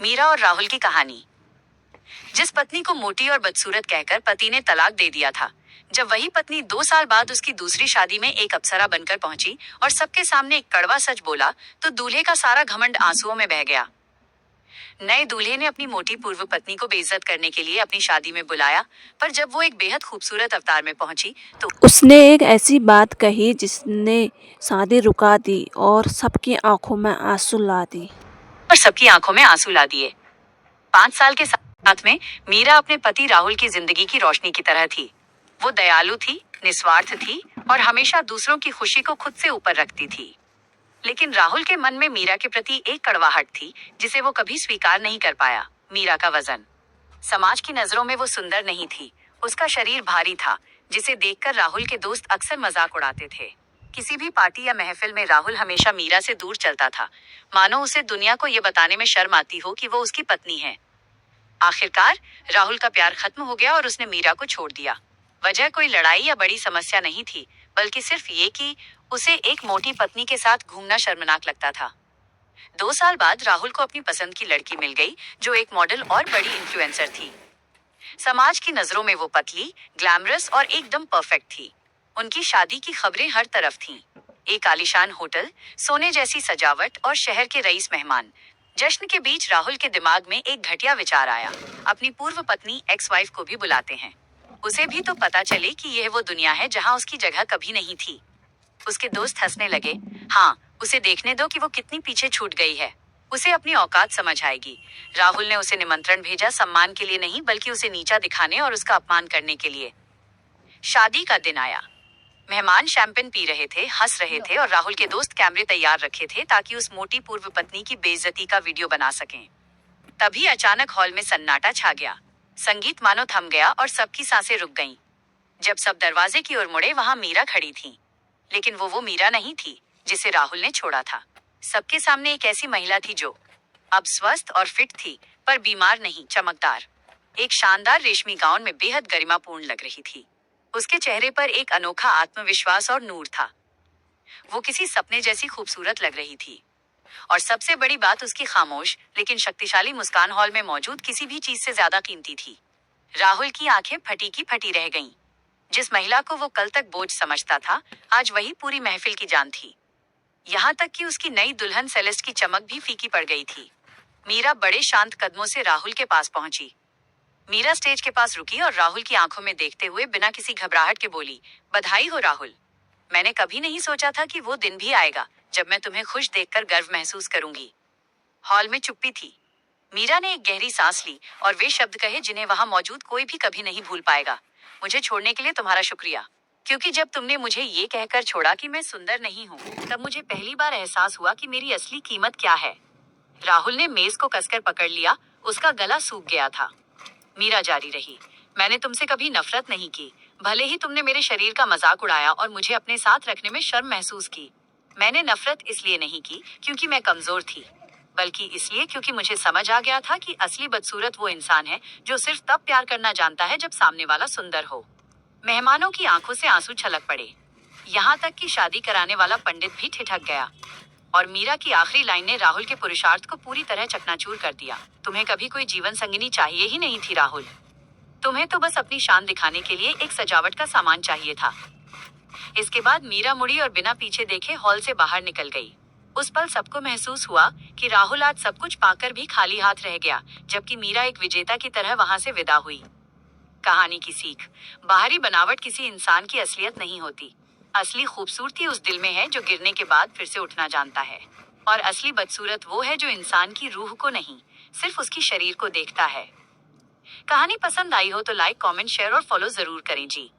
मीरा और राहुल की कहानी। जिस पत्नी को मोटी और बदसूरत कहकर पति ने तलाक दे दिया था, जब वही पत्नी 2 साल बाद उसकी दूसरी शादी में एक अप्सरा बनकर पहुंची और सबके सामने एक कड़वा सच बोला, तो दूल्हे का सारा घमंड आंसुओं में बह गया। नए दूल्हे ने अपनी मोटी पूर्व पत्नी को बेइज्जत करने के लिए अपनी शादी में बुलाया, पर जब वो एक बेहद खूबसूरत अवतार में पहुंची तो उसने एक ऐसी बात कही जिसने शादी रुका दी और सबकी आंखों में आंसू ला दी। 5 साल के साथ में मीरा अपने पति राहुल की जिंदगी की रोशनी की तरह थी। वो दयालु थी, निस्वार्थ थी और हमेशा दूसरों की खुशी को खुद से ऊपर रखती थी। लेकिन राहुल के मन में मीरा के प्रति एक कड़वाहट थी जिसे वो कभी स्वीकार नहीं कर पाया। मीरा का वजन। समाज की नजरों में वो सुंदर नहीं थी। उसका शरीर भारी था, जिसे देखकर राहुल के दोस्त अक्सर मजाक उड़ाते थे। किसी भी पार्टी या महफिल में राहुल हमेशा मीरा से दूर चलता था, मानो उसे दुनिया को ये बताने में शर्म आती हो कि वो उसकी पत्नी है। आखिरकार राहुल का प्यार खत्म हो गया और उसने मीरा को छोड़ दिया। वजह कोई लड़ाई या बड़ी समस्या नहीं थी, बल्कि सिर्फ ये कि उसे एक मोटी पत्नी के साथ घूमना शर्मनाक लगता था। 2 साल बाद राहुल को अपनी पसंद की लड़की मिल गई, जो एक मॉडल और बड़ी इन्फ्लुएंसर थी। समाज की नजरों में वो पतली, ग्लैमरस और एकदम परफेक्ट थी। उनकी शादी की खबरें हर तरफ थीं। एक आलीशान होटल, सोने जैसी सजावट और शहर के रईस मेहमान। जश्न के बीच राहुल के दिमाग में एक घटिया विचार आया, अपनी पूर्व पत्नी एक्स वाइफ को भी बुलाते हैं। उसे भी तो पता चले कि यह वो दुनिया है जहां उसकी जगह कभी नहीं थी। उसके दोस्त हंसने लगे। हाँ, उसे देखने दो कि वो कितनी पीछे छूट गई है। उसे अपनी औकात समझ आएगी। राहुल ने उसे निमंत्रण भेजा, सम्मान के लिए नहीं बल्कि उसे नीचा दिखाने और उसका अपमान करने के लिए। शादी का दिन आया। मेहमान शैंपेन पी रहे थे, हंस रहे थे और राहुल के दोस्त कैमरे तैयार रखे थे ताकि उस मोटी पूर्व पत्नी की बेइज्जती का वीडियो बना सकें। तभी अचानक हॉल में सन्नाटा छा गया। संगीत मानो थम गया और सबकी सांसें रुक गईं। जब सब दरवाजे की ओर मुड़े, वहां मीरा खड़ी थी। लेकिन वो मीरा नहीं थी जिसे राहुल ने छोड़ा था। सबके सामने एक ऐसी महिला थी जो अब स्वस्थ और फिट थी, पर बीमार नहीं, चमकदार। एक शानदार रेशमी गाउन में बेहद गरिमापूर्ण लग रही थी। उसके चेहरे पर एक अनोखा आत्मविश्वास और नूर था। वो किसी सपने जैसी खूबसूरत लग रही थी। और सबसे बड़ी बात, उसकी खामोश लेकिन शक्तिशाली मुस्कान हॉल में मौजूद किसी भी चीज से ज्यादा कीमती थी। राहुल की आंखें फटी की फटी रह गईं। जिस महिला को वो कल तक बोझ समझता था, आज वही पूरी महफिल की जान थी। यहाँ तक कि उसकी नई दुल्हन सेलेस्ट की चमक भी फीकी पड़ गई थी। मीरा बड़े शांत कदमों से राहुल के पास पहुंची। मीरा स्टेज के पास रुकी और राहुल की आंखों में देखते हुए बिना किसी घबराहट के बोली, बधाई हो राहुल। मैंने कभी नहीं सोचा था कि वो दिन भी आएगा जब मैं तुम्हें खुश देखकर गर्व महसूस करूंगी। हॉल में चुप्पी थी। मीरा ने एक गहरी सांस ली और वे शब्द कहे जिन्हें वहां मौजूद कोई भी कभी नहीं भूल पाएगा, मुझे छोड़ने के लिए तुम्हारा शुक्रिया। क्योंकि जब तुमने मुझे ये कहकर छोड़ा कि मैं सुंदर नहीं हूँ, तब मुझे पहली बार एहसास हुआ कि मेरी असली कीमत क्या है। राहुल ने मेज को कसकर पकड़ लिया, उसका गला सूख गया था। मीरा जारी रही, मैंने तुमसे कभी नफरत नहीं की। भले ही तुमने मेरे शरीर का मजाक उड़ाया और मुझे अपने साथ रखने में शर्म महसूस की। मैंने नफरत इसलिए नहीं की क्योंकि मैं कमजोर थी, बल्कि इसलिए क्योंकि मुझे समझ आ गया था कि असली बदसूरत वो इंसान है जो सिर्फ तब प्यार करना जानता है जब सामने वाला सुंदर हो। मेहमानों की आंखों से आंसू छलक पड़े। यहाँ तक कि शादी कराने वाला पंडित भी ठिठक गया। और मीरा की आखिरी लाइन ने राहुल के पुरुषार्थ को पूरी तरह चकनाचूर कर दिया। तुम्हें कभी कोई जीवन संगिनी चाहिए ही नहीं थी राहुल। तुम्हें तो बस अपनी शान दिखाने के लिए एक सजावट का सामान चाहिए था। इसके बाद मीरा मुड़ी और बिना पीछे देखे हॉल से बाहर निकल गई। उस पल सबको महसूस हुआ कि राहुल आज सब कुछ पाकर भी खाली हाथ रह गया, जबकि मीरा एक विजेता की तरह वहां से विदा हुई। कहानी की सीख, बाहरी बनावट किसी इंसान की असलियत नहीं होती। असली खूबसूरती उस दिल में है जो गिरने के बाद फिर से उठना जानता है। और असली बदसूरत वो है जो इंसान की रूह को नहीं, सिर्फ उसकी शरीर को देखता है। कहानी पसंद आई हो तो लाइक, कमेंट, शेयर और फॉलो जरूर करें जी।